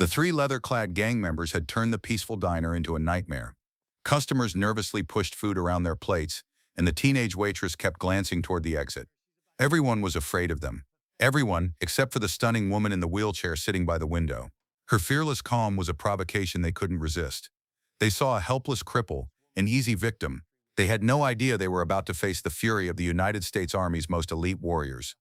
The three leather-clad gang members had turned the peaceful diner into a nightmare. Customers nervously pushed food around their plates, and the teenage waitress kept glancing toward the exit. Everyone was afraid of them. Everyone, except for the stunning woman in the wheelchair sitting by the window. Her fearless calm was a provocation they couldn't resist. They saw a helpless cripple, an easy victim. They had no idea they were about to face the fury of the United States Army's most elite warriors.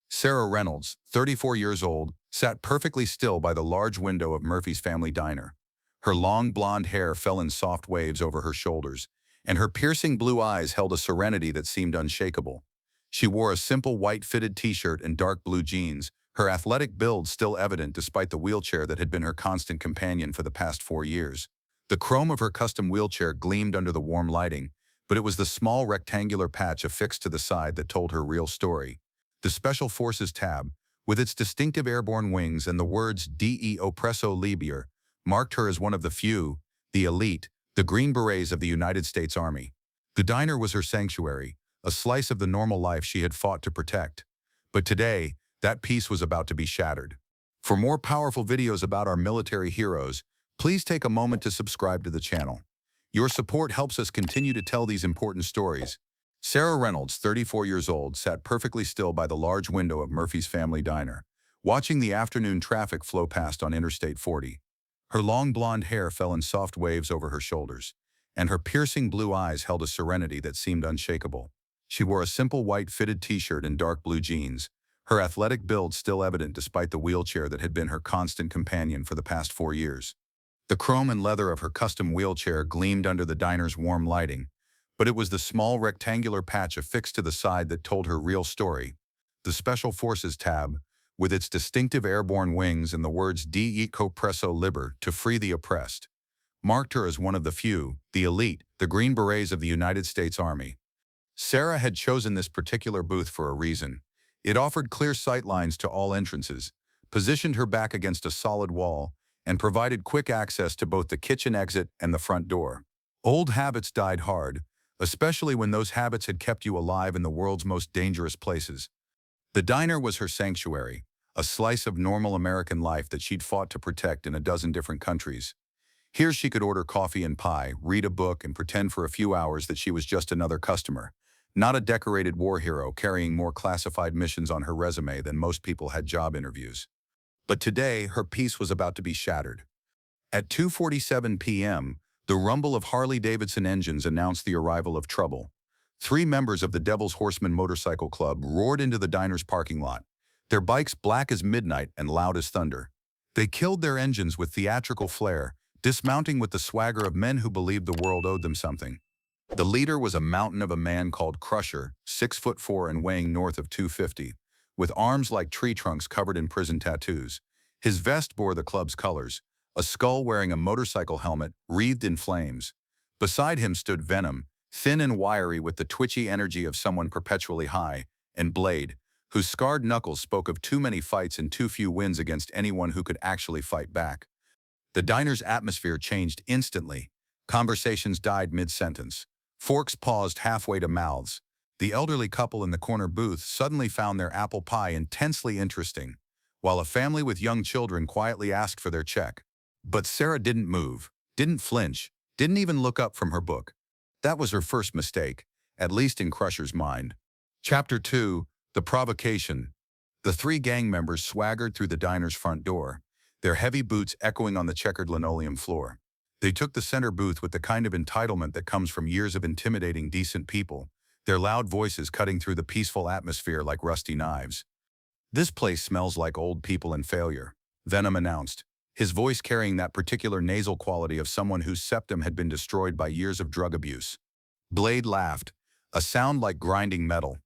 Sarah Reynolds, 34 years old, sat perfectly still by the large window of Murphy's family diner. Her long blonde hair fell in soft waves over her shoulders, and her piercing blue eyes held a serenity that seemed unshakable. She wore a simple white fitted t-shirt and dark blue jeans, her athletic build still evident despite the wheelchair that had been her constant companion for the past 4 years. The chrome of her custom wheelchair gleamed under the warm lighting, but it was the small rectangular patch affixed to the side that told her real story. The Special Forces tab, with its distinctive airborne wings and the words "De Oppresso Liber," marked her as one of the few, the elite, the Green Berets of the United States Army. The diner was her sanctuary, a slice of the normal life she had fought to protect. But today, that peace was about to be shattered. For more powerful videos about our military heroes, please take a moment to subscribe to the channel. Your support helps us continue to tell these important stories. Sarah Reynolds, 34 years old, sat perfectly still by the large window of Murphy's family diner, watching the afternoon traffic flow past on Interstate 40. Her long blonde hair fell in soft waves over her shoulders, and her piercing blue eyes held a serenity that seemed unshakable. She wore a simple white fitted t-shirt and dark blue jeans, her athletic build still evident despite the wheelchair that had been her constant companion for the past 4 years. The chrome and leather of her custom wheelchair gleamed under the diner's warm lighting, but it was the small rectangular patch affixed to the side that told her real story. The Special Forces tab, with its distinctive airborne wings and the words "De Oppresso Liber," to free the oppressed, marked her as one of the few, the elite, the Green Berets of the United States Army. Sarah had chosen this particular booth for a reason. It offered clear sight lines to all entrances, positioned her back against a solid wall, and provided quick access to both the kitchen exit and the front door. Old habits died hard, especially when those habits had kept you alive in the world's most dangerous places. The diner was her sanctuary, a slice of normal American life that she'd fought to protect in a dozen different countries. Here she could order coffee and pie, read a book, and pretend for a few hours that she was just another customer, not a decorated war hero carrying more classified missions on her resume than most people had job interviews. But today, her peace was about to be shattered. At 2:47 p.m., the rumble of Harley-Davidson engines announced the arrival of trouble. 3 members of the Devil's Horseman Motorcycle Club roared into the diner's parking lot, their bikes black as midnight and loud as thunder. They killed their engines with theatrical flair, dismounting with the swagger of men who believed the world owed them something. The leader was a mountain of a man called Crusher, 6'4" and weighing north of 250, with arms like tree trunks covered in prison tattoos. His vest bore the club's colors, a skull wearing a motorcycle helmet wreathed in flames. Beside him stood Venom, thin and wiry with the twitchy energy of someone perpetually high, and Blade, whose scarred knuckles spoke of too many fights and too few wins against anyone who could actually fight back. The diner's atmosphere changed instantly. Conversations died mid-sentence. Forks paused halfway to mouths. The elderly couple in the corner booth suddenly found their apple pie intensely interesting, while a family with young children quietly asked for their check. But Sarah didn't move, didn't flinch, didn't even look up from her book. That was her first mistake, at least in Crusher's mind. Chapter 2, The Provocation. The 3 gang members swaggered through the diner's front door, their heavy boots echoing on the checkered linoleum floor. They took the center booth with the kind of entitlement that comes from years of intimidating decent people, their loud voices cutting through the peaceful atmosphere like rusty knives. "This place smells like old people and failure," Venom announced, his voice carrying that particular nasal quality of someone whose septum had been destroyed by years of drug abuse. Blade laughed, a sound like grinding metal.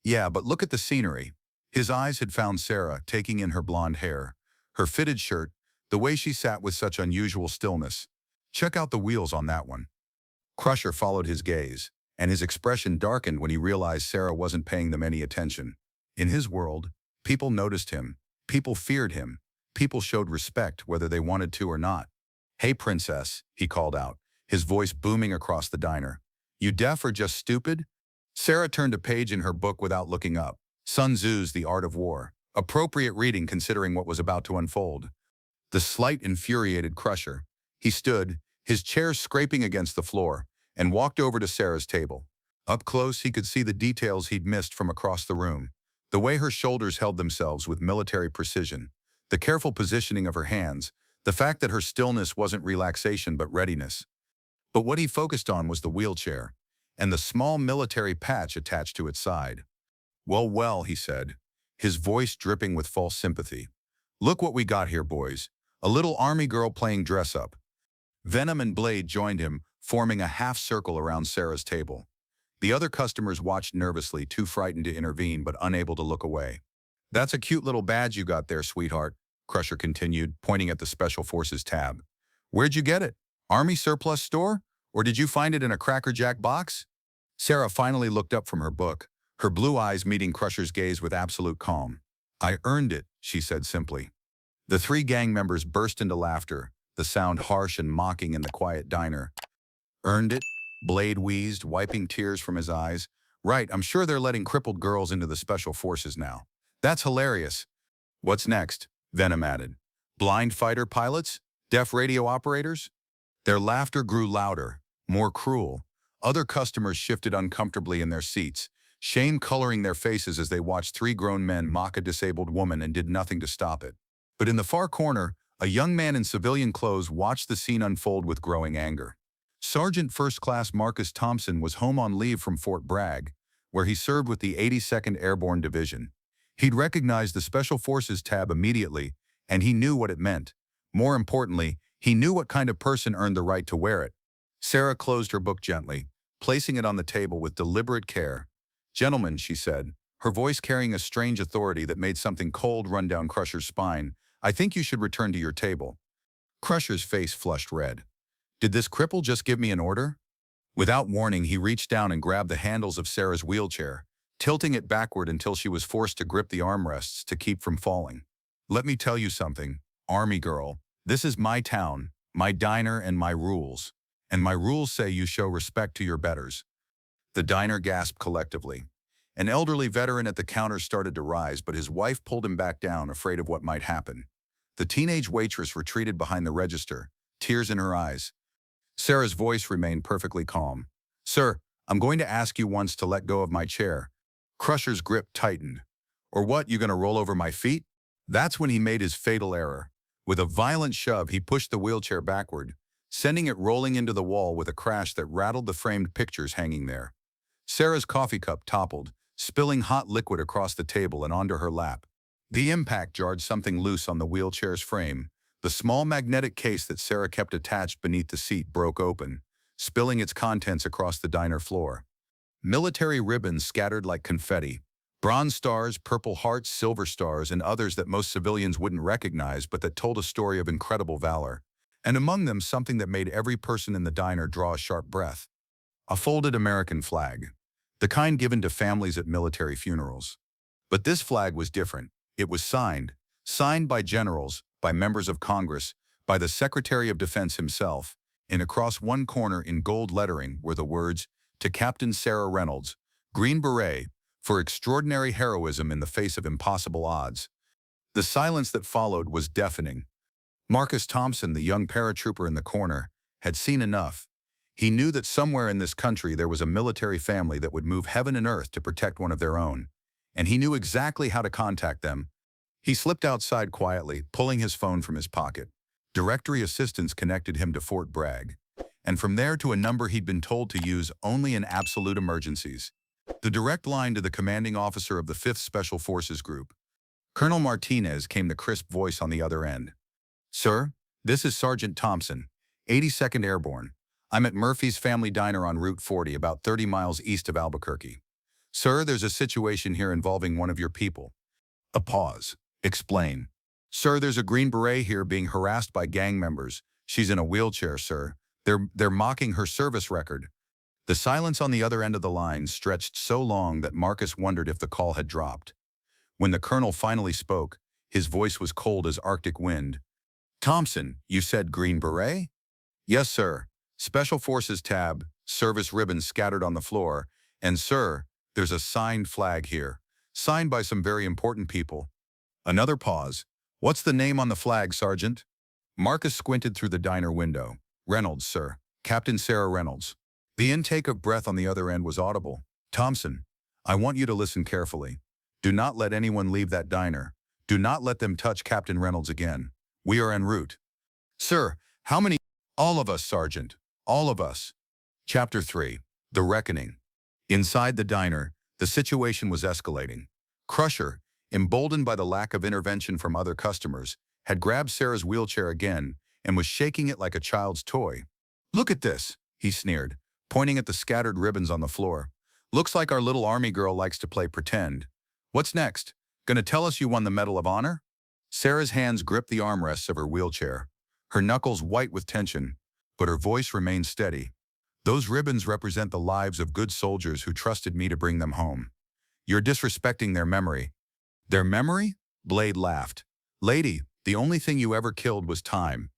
"Yeah, but look at the scenery." His eyes had found Sarah, taking in her blonde hair, her fitted shirt, the way she sat with such unusual stillness. "Check out the wheels on that one." Crusher followed his gaze, and his expression darkened when he realized Sarah wasn't paying them any attention. In his world, people noticed him, people feared him, people showed respect whether they wanted to or not. "Hey, princess," he called out, his voice booming across the diner. "You deaf or just stupid?" Sarah turned a page in her book without looking up. Sun Tzu's The Art of War. Appropriate reading considering what was about to unfold. The slight infuriated Crusher. He stood, his chair scraping against the floor, and walked over to Sarah's table. Up close, he could see the details he'd missed from across the room. The way her shoulders held themselves with military precision, the careful positioning of her hands, the fact that her stillness wasn't relaxation but readiness. But what he focused on was the wheelchair, and the small military patch attached to its side. "Well, well," he said, his voice dripping with false sympathy. "Look what we got here, boys. A little army girl playing dress-up." Venom and Blade joined him, forming a half-circle around Sarah's table. The other customers watched nervously, too frightened to intervene but unable to look away. "That's a cute little badge you got there, sweetheart," Crusher continued, pointing at the Special Forces tab. "Where'd you get it? Army surplus store? Or did you find it in a Cracker Jack box?" Sarah finally looked up from her book, her blue eyes meeting Crusher's gaze with absolute calm. "I earned it," she said simply. The three gang members burst into laughter, the sound harsh and mocking in the quiet diner. "Earned it?" Blade wheezed, wiping tears from his eyes. "Right, I'm sure they're letting crippled girls into the Special Forces now. That's hilarious." "What's next?" Venom added. "Blind fighter pilots? Deaf radio operators?" Their laughter grew louder, more cruel. Other customers shifted uncomfortably in their seats, shame coloring their faces as they watched three grown men mock a disabled woman and did nothing to stop it. But in the far corner, a young man in civilian clothes watched the scene unfold with growing anger. Sergeant First Class Marcus Thompson was home on leave from Fort Bragg, where he served with the 82nd Airborne Division. He'd recognized the Special Forces tab immediately, and he knew what it meant. More importantly, he knew what kind of person earned the right to wear it. Sarah closed her book gently, placing it on the table with deliberate care. "Gentlemen," she said, her voice carrying a strange authority that made something cold run down Crusher's spine, "I think you should return to your table." Crusher's face flushed red. Did this cripple just give me an order? Without warning, he reached down and grabbed the handles of Sarah's wheelchair, tilting it backward until she was forced to grip the armrests to keep from falling. "Let me tell you something, Army girl. This is my town, my diner, and my rules. And my rules say you show respect to your betters." The diner gasped collectively. An elderly veteran at the counter started to rise, but his wife pulled him back down, afraid of what might happen. The teenage waitress retreated behind the register, tears in her eyes. Sarah's voice remained perfectly calm. "Sir, I'm going to ask you once to let go of my chair." Crusher's grip tightened. "Or what, you gonna roll over my feet?" That's when he made his fatal error. With a violent shove, he pushed the wheelchair backward, sending it rolling into the wall with a crash that rattled the framed pictures hanging there. Sarah's coffee cup toppled, spilling hot liquid across the table and onto her lap. The impact jarred something loose on the wheelchair's frame. The small magnetic case that Sarah kept attached beneath the seat broke open, spilling its contents across the diner floor. Military ribbons scattered like confetti. Bronze stars, purple hearts, silver stars, and others that most civilians wouldn't recognize but that told a story of incredible valor. And among them, something that made every person in the diner draw a sharp breath. A folded American flag. The kind given to families at military funerals. But this flag was different. It was signed by generals, by members of Congress, by the Secretary of Defense himself, and across one corner in gold lettering were the words, "To Captain Sarah Reynolds, Green Beret, for extraordinary heroism in the face of impossible odds." The silence that followed was deafening. Marcus Thompson, the young paratrooper in the corner, had seen enough. He knew that somewhere in this country there was a military family that would move heaven and earth to protect one of their own, and he knew exactly how to contact them. He slipped outside quietly, pulling his phone from his pocket. Directory assistance connected him to Fort Bragg, and from there to a number he'd been told to use only in absolute emergencies. The direct line to the commanding officer of the 5th Special Forces Group. Colonel Martinez came the crisp voice on the other end. "Sir, this is Sergeant Thompson, 82nd Airborne. I'm at Murphy's Family Diner on Route 40, about 30 miles east of Albuquerque. Sir, there's a situation here involving one of your people." A pause. "Explain." "Sir, there's a Green Beret here being harassed by gang members. She's in a wheelchair, sir. They're mocking her service record." The silence on the other end of the line stretched so long that Marcus wondered if the call had dropped. When the colonel finally spoke, his voice was cold as Arctic wind. "Thompson, you said Green Beret?" "Yes, sir. Special Forces tab, service ribbons scattered on the floor, and sir, there's a signed flag here, signed by some very important people." Another pause. "What's the name on the flag, Sergeant?" Marcus squinted through the diner window. Reynolds, sir. Captain Sarah Reynolds. The intake of breath on the other end was audible. Thompson, I want you to listen carefully. Do not let anyone leave that diner. Do not let them touch Captain Reynolds again. We are en route. Sir, how many? All of us, Sergeant. All of us. Chapter 3. The Reckoning. Inside the diner, the situation was escalating. Crusher, emboldened by the lack of intervention from other customers, had grabbed Sarah's wheelchair again and was shaking it like a child's toy. Look at this, he sneered, pointing at the scattered ribbons on the floor. Looks like our little army girl likes to play pretend. What's next? Gonna tell us you won the Medal of Honor? Sarah's hands gripped the armrests of her wheelchair, her knuckles white with tension, but her voice remained steady. Those ribbons represent the lives of good soldiers who trusted me to bring them home. You're disrespecting their memory. Their memory? Blade laughed. Lady, the only thing you ever killed was time.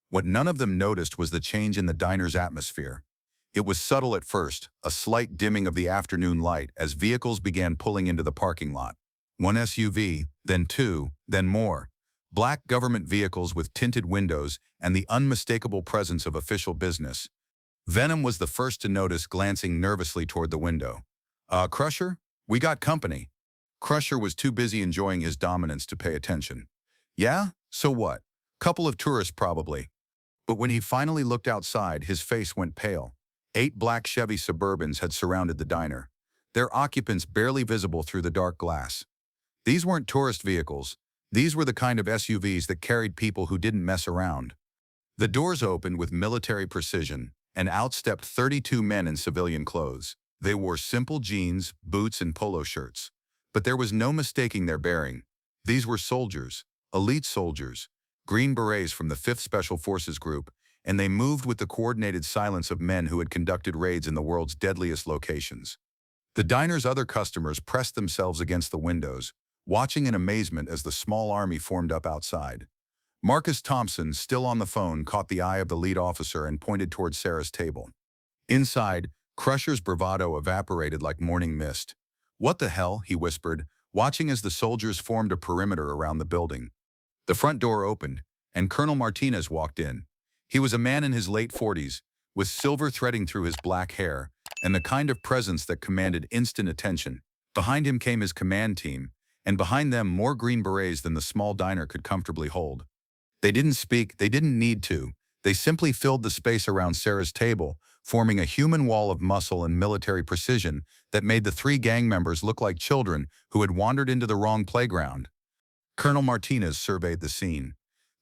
What none of them noticed was the change in the diner's atmosphere. It was subtle at first, a slight dimming of the afternoon light as vehicles began pulling into the parking lot. One SUV, then two, then more. Black government vehicles with tinted windows and the unmistakable presence of official business. Venom was the first to notice, glancing nervously toward the window. Crusher? We got company. Crusher was too busy enjoying his dominance to pay attention. Yeah? So what? Couple of tourists probably. But when he finally looked outside, his face went pale. 8 black Chevy Suburbans had surrounded the diner, their occupants barely visible through the dark glass. These weren't tourist vehicles. These were the kind of SUVs that carried people who didn't mess around. The doors opened with military precision, and out stepped 32 men in civilian clothes. They wore simple jeans, boots, and polo shirts. But there was no mistaking their bearing. These were soldiers, elite soldiers, Green Berets from the 5th Special Forces Group, and they moved with the coordinated silence of men who had conducted raids in the world's deadliest locations. The diner's other customers pressed themselves against the windows, watching in amazement as the small army formed up outside. Marcus Thompson, still on the phone, caught the eye of the lead officer and pointed toward Sarah's table. Inside, Crusher's bravado evaporated like morning mist. What the hell, he whispered, watching as the soldiers formed a perimeter around the building. The front door opened, and Colonel Martinez walked in. He was a man in his late 40s, with silver threading through his black hair, and the kind of presence that commanded instant attention. Behind him came his command team, and behind them more Green Berets than the small diner could comfortably hold. They didn't speak, they didn't need to. They simply filled the space around Sarah's table, forming a human wall of muscle and military precision that made the 3 gang members look like children who had wandered into the wrong playground. Colonel Martinez surveyed the scene.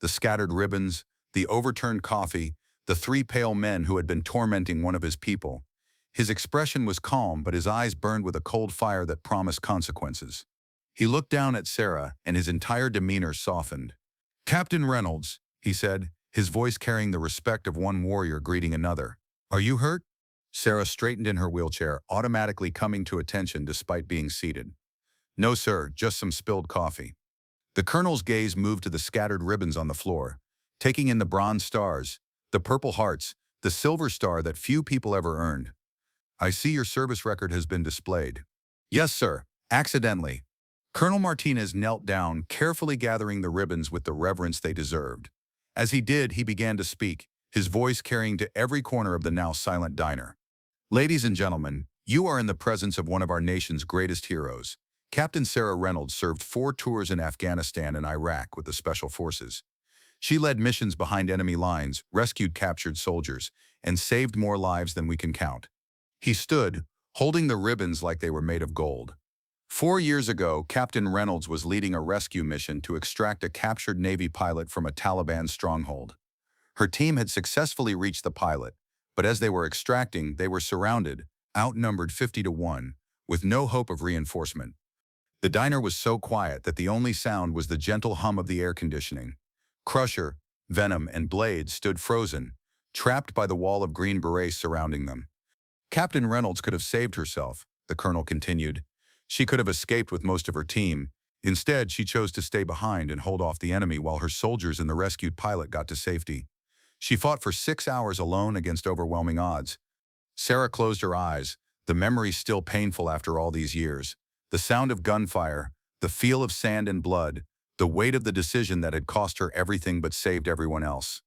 The scattered ribbons, the overturned coffee, the 3 pale men who had been tormenting one of his people. His expression was calm, but his eyes burned with a cold fire that promised consequences. He looked down at Sarah, and his entire demeanor softened. Captain Reynolds, he said, his voice carrying the respect of one warrior greeting another. Are you hurt? Sarah straightened in her wheelchair, automatically coming to attention despite being seated. No, sir, just some spilled coffee. The colonel's gaze moved to the scattered ribbons on the floor, taking in the bronze stars, the purple hearts, the silver star that few people ever earned. I see your service record has been displayed. Yes, sir, accidentally. Colonel Martinez knelt down, carefully gathering the ribbons with the reverence they deserved. As he did, he began to speak, his voice carrying to every corner of the now silent diner. Ladies and gentlemen, you are in the presence of one of our nation's greatest heroes. Captain Sarah Reynolds served 4 tours in Afghanistan and Iraq with the Special Forces. She led missions behind enemy lines, rescued captured soldiers, and saved more lives than we can count. He stood, holding the ribbons like they were made of gold. 4 years ago, Captain Reynolds was leading a rescue mission to extract a captured Navy pilot from a Taliban stronghold. Her team had successfully reached the pilot, but as they were extracting, they were surrounded, outnumbered 50-1, with no hope of reinforcement. The diner was so quiet that the only sound was the gentle hum of the air conditioning. Crusher, Venom, and Blade stood frozen, trapped by the wall of Green Berets surrounding them. Captain Reynolds could have saved herself, the colonel continued. She could have escaped with most of her team. Instead, she chose to stay behind and hold off the enemy while her soldiers and the rescued pilot got to safety. She fought for 6 hours alone against overwhelming odds. Sarah closed her eyes, the memory still painful after all these years. The sound of gunfire, the feel of sand and blood, the weight of the decision that had cost her everything but saved everyone else.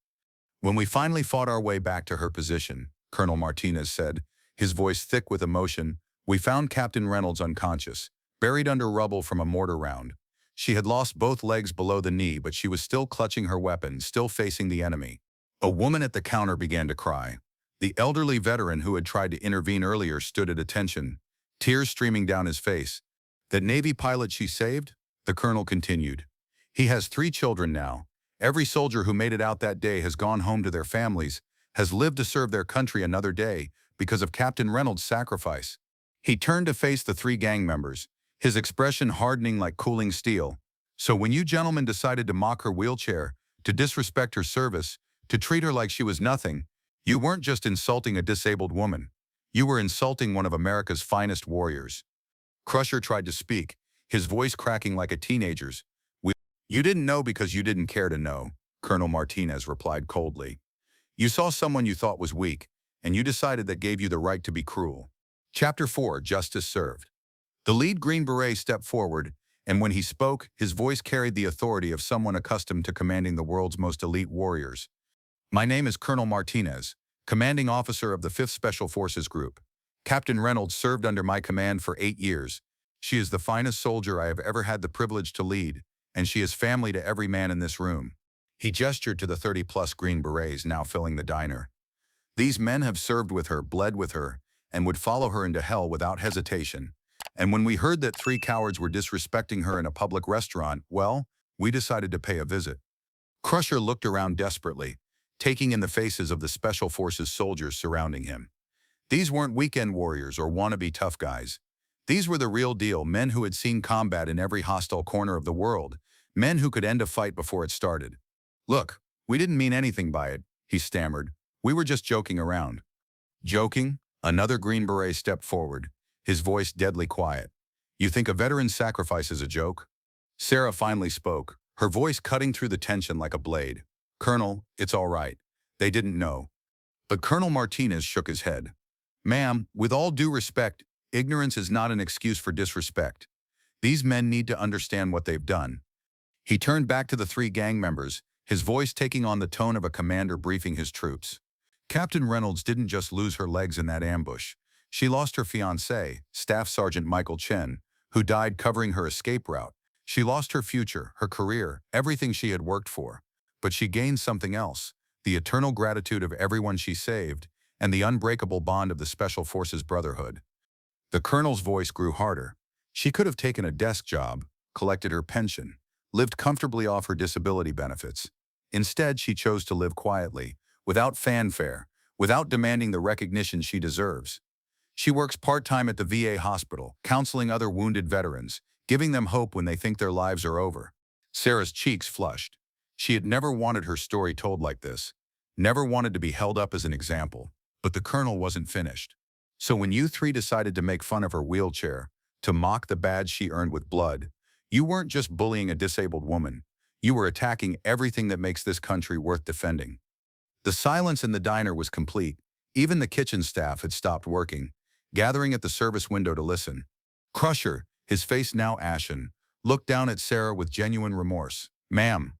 When we finally fought our way back to her position, Colonel Martinez said, his voice thick with emotion, we found Captain Reynolds unconscious, buried under rubble from a mortar round. She had lost both legs below the knee, but she was still clutching her weapon, still facing the enemy. A woman at the counter began to cry. The elderly veteran who had tried to intervene earlier stood at attention, tears streaming down his face. That Navy pilot she saved? The colonel continued. He has 3 children now. Every soldier who made it out that day has gone home to their families, has lived to serve their country another day because of Captain Reynolds' sacrifice. He turned to face the 3 gang members, his expression hardening like cooling steel. So when you gentlemen decided to mock her wheelchair, to disrespect her service, to treat her like she was nothing, you weren't just insulting a disabled woman. You were insulting one of America's finest warriors. Crusher tried to speak, his voice cracking like a teenager's. You didn't know because you didn't care to know, Colonel Martinez replied coldly. You saw someone you thought was weak, and you decided that gave you the right to be cruel. Chapter 4, Justice Served. The lead Green Beret stepped forward, and when he spoke, his voice carried the authority of someone accustomed to commanding the world's most elite warriors. My name is Colonel Martinez, commanding officer of the 5th Special Forces Group. Captain Reynolds served under my command for 8 years. She is the finest soldier I have ever had the privilege to lead, and she is family to every man in this room. He gestured to the 30-plus Green Berets now filling the diner. These men have served with her, bled with her, and would follow her into hell without hesitation. And when we heard that 3 cowards were disrespecting her in a public restaurant, well, we decided to pay a visit. Crusher looked around desperately, taking in the faces of the Special Forces soldiers surrounding him. These weren't weekend warriors or wannabe tough guys. These were the real deal, men who had seen combat in every hostile corner of the world, men who could end a fight before it started. Look, we didn't mean anything by it, he stammered. We were just joking around. Joking? Another Green Beret stepped forward, his voice deadly quiet. You think a veteran's sacrifice is a joke? Sarah finally spoke, her voice cutting through the tension like a blade. Colonel, it's all right. They didn't know. But Colonel Martinez shook his head. Ma'am, with all due respect, ignorance is not an excuse for disrespect. These men need to understand what they've done. He turned back to the 3 gang members, his voice taking on the tone of a commander briefing his troops. Captain Reynolds didn't just lose her legs in that ambush. She lost her fiancé, Staff Sergeant Michael Chen, who died covering her escape route. She lost her future, her career, everything she had worked for. But she gained something else, the eternal gratitude of everyone she saved, and the unbreakable bond of the Special Forces brotherhood. The colonel's voice grew harder. She could have taken a desk job, collected her pension, lived comfortably off her disability benefits. Instead, she chose to live quietly, without fanfare, without demanding the recognition she deserves. She works part-time at the VA hospital, counseling other wounded veterans, giving them hope when they think their lives are over. Sarah's cheeks flushed. She had never wanted her story told like this, never wanted to be held up as an example. But the colonel wasn't finished. So when you 3 decided to make fun of her wheelchair, to mock the badge she earned with blood, you weren't just bullying a disabled woman. You were attacking everything that makes this country worth defending. The silence in the diner was complete. Even the kitchen staff had stopped working, gathering at the service window to listen. Crusher, his face now ashen, looked down at Sarah with genuine remorse. Ma'am,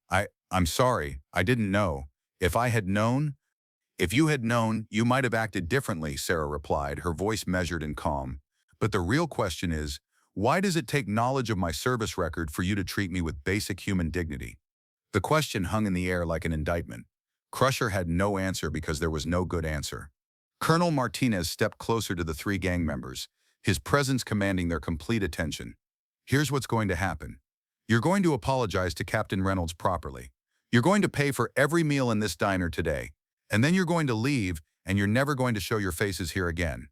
I'm sorry, I didn't know. If I had known, If you had known, you might have acted differently, Sarah replied, her voice measured and calm. But the real question is, why does it take knowledge of my service record for you to treat me with basic human dignity? The question hung in the air like an indictment. Crusher had no answer because there was no good answer. Colonel Martinez stepped closer to the 3 gang members, his presence commanding their complete attention. Here's what's going to happen. You're going to apologize to Captain Reynolds properly. You're going to pay for every meal in this diner today. And then you're going to leave, and you're never going to show your faces here again.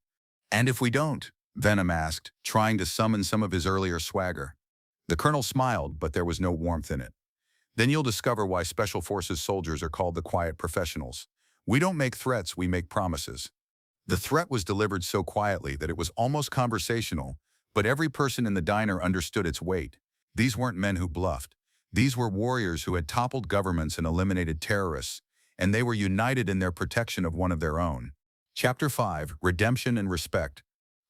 And if we don't? Venom asked, trying to summon some of his earlier swagger. The colonel smiled, but there was no warmth in it. Then you'll discover why Special Forces soldiers are called the quiet professionals. We don't make threats, we make promises. The threat was delivered so quietly that it was almost conversational, but every person in the diner understood its weight. These weren't men who bluffed. These were warriors who had toppled governments and eliminated terrorists, and they were united in their protection of one of their own. Chapter 5, Redemption and Respect.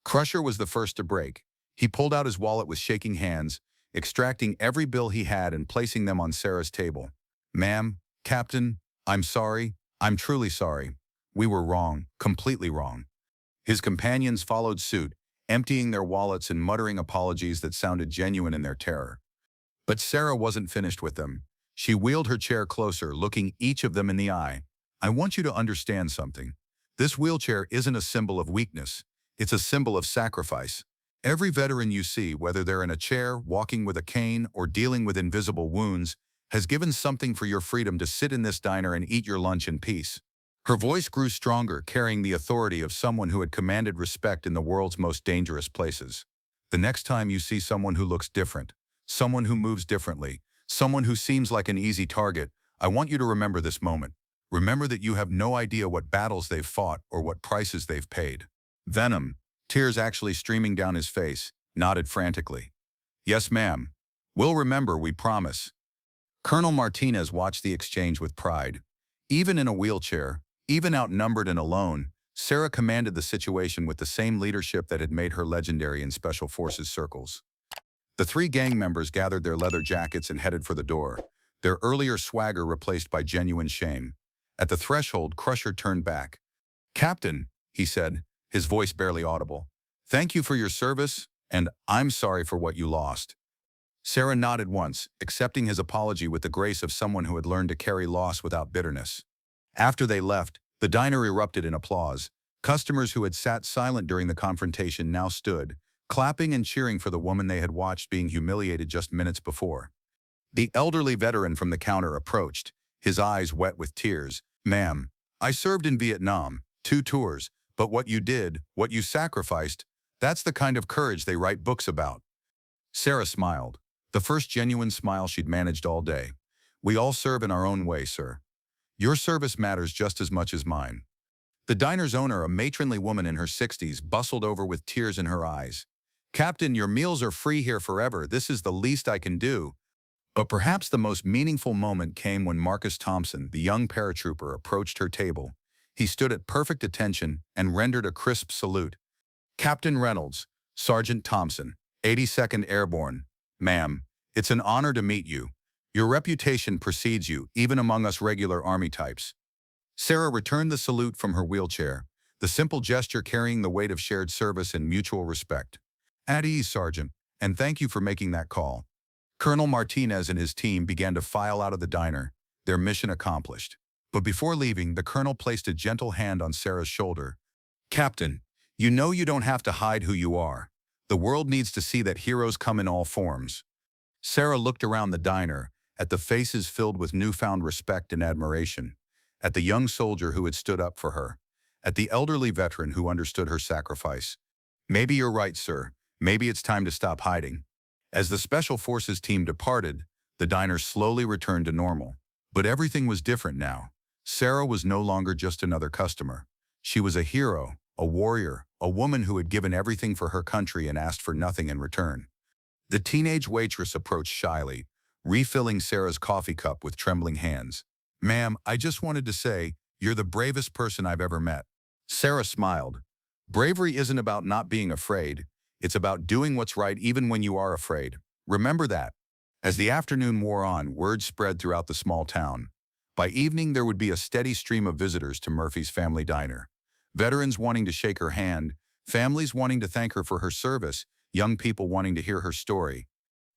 Crusher was the first to break. He pulled out his wallet with shaking hands, extracting every bill he had and placing them on Sarah's table. "Ma'am, Captain, I'm sorry. I'm truly sorry. We were wrong, completely wrong." His companions followed suit, emptying their wallets and muttering apologies that sounded genuine in their terror. But Sarah wasn't finished with them. She wheeled her chair closer, looking each of them in the eye. "I want you to understand something. This wheelchair isn't a symbol of weakness. It's a symbol of sacrifice. Every veteran you see, whether they're in a chair, walking with a cane, or dealing with invisible wounds, has given something for your freedom to sit in this diner and eat your lunch in peace." Her voice grew stronger, carrying the authority of someone who had commanded respect in the world's most dangerous places. "The next time you see someone who looks different, someone who moves differently, someone who seems like an easy target, I want you to remember this moment. Remember that you have no idea what battles they've fought or what prices they've paid." Venom, tears actually streaming down his face, nodded frantically. "Yes, ma'am. We'll remember, we promise." Colonel Martinez watched the exchange with pride. Even in a wheelchair, even outnumbered and alone, Sarah commanded the situation with the same leadership that had made her legendary in Special Forces circles. The three gang members gathered their leather jackets and headed for the door, their earlier swagger replaced by genuine shame. At the threshold, Crusher turned back. "Captain," he said, his voice barely audible, "thank you for your service, and I'm sorry for what you lost." Sarah nodded once, accepting his apology with the grace of someone who had learned to carry loss without bitterness. After they left, the diner erupted in applause. Customers who had sat silent during the confrontation now stood, clapping and cheering for the woman they had watched being humiliated just minutes before. The elderly veteran from the counter approached, his eyes wet with tears. "Ma'am, I served in Vietnam, 2 tours, but what you did, what you sacrificed, that's the kind of courage they write books about." Sarah smiled, the first genuine smile she'd managed all day. "We all serve in our own way, sir. Your service matters just as much as mine." The diner's owner, a matronly woman in her 60s, bustled over with tears in her eyes. "Captain, your meals are free here forever. This is the least I can do." But perhaps the most meaningful moment came when Marcus Thompson, the young paratrooper, approached her table. He stood at perfect attention and rendered a crisp salute. "Captain Reynolds, Sergeant Thompson, 82nd Airborne. Ma'am, it's an honor to meet you. Your reputation precedes you, even among us regular Army types." Sarah returned the salute from her wheelchair, the simple gesture carrying the weight of shared service and mutual respect. "At ease, Sergeant, and thank you for making that call." Colonel Martinez and his team began to file out of the diner, their mission accomplished. But before leaving, the colonel placed a gentle hand on Sarah's shoulder. "Captain, you know you don't have to hide who you are. The world needs to see that heroes come in all forms." Sarah looked around the diner, at the faces filled with newfound respect and admiration, at the young soldier who had stood up for her, at the elderly veteran who understood her sacrifice. "Maybe you're right, sir. Maybe it's time to stop hiding." As the Special Forces team departed, the diner slowly returned to normal. But everything was different now. Sarah was no longer just another customer. She was a hero, a warrior, a woman who had given everything for her country and asked for nothing in return. The teenage waitress approached shyly, refilling Sarah's coffee cup with trembling hands. "Ma'am, I just wanted to say, you're the bravest person I've ever met." Sarah smiled. "Bravery isn't about not being afraid. It's about doing what's right even when you are afraid. Remember that." As the afternoon wore on, word spread throughout the small town. By evening, there would be a steady stream of visitors to Murphy's family diner. Veterans wanting to shake her hand, families wanting to thank her for her service, young people wanting to hear her story.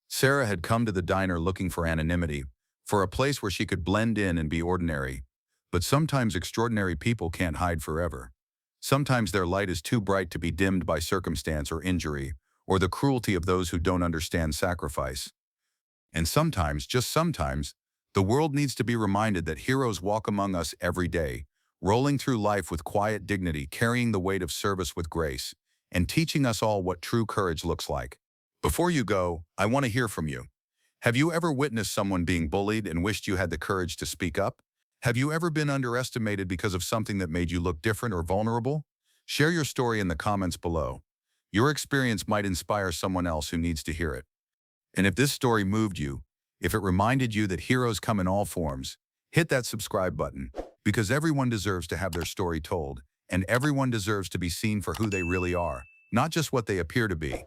Sarah had come to the diner looking for anonymity, for a place where she could blend in and be ordinary. But sometimes extraordinary people can't hide forever. Sometimes their light is too bright to be dimmed by circumstance or injury, or the cruelty of those who don't understand sacrifice. And sometimes, just sometimes, the world needs to be reminded that heroes walk among us every day, rolling through life with quiet dignity, carrying the weight of service with grace, and teaching us all what true courage looks like. Before you go, I want to hear from you. Have you ever witnessed someone being bullied and wished you had the courage to speak up? Have you ever been underestimated because of something that made you look different or vulnerable? Share your story in the comments below. Your experience might inspire someone else who needs to hear it. And if this story moved you, if it reminded you that heroes come in all forms, hit that subscribe button, because everyone deserves to have their story told, and everyone deserves to be seen for who they really are, not just what they appear to be.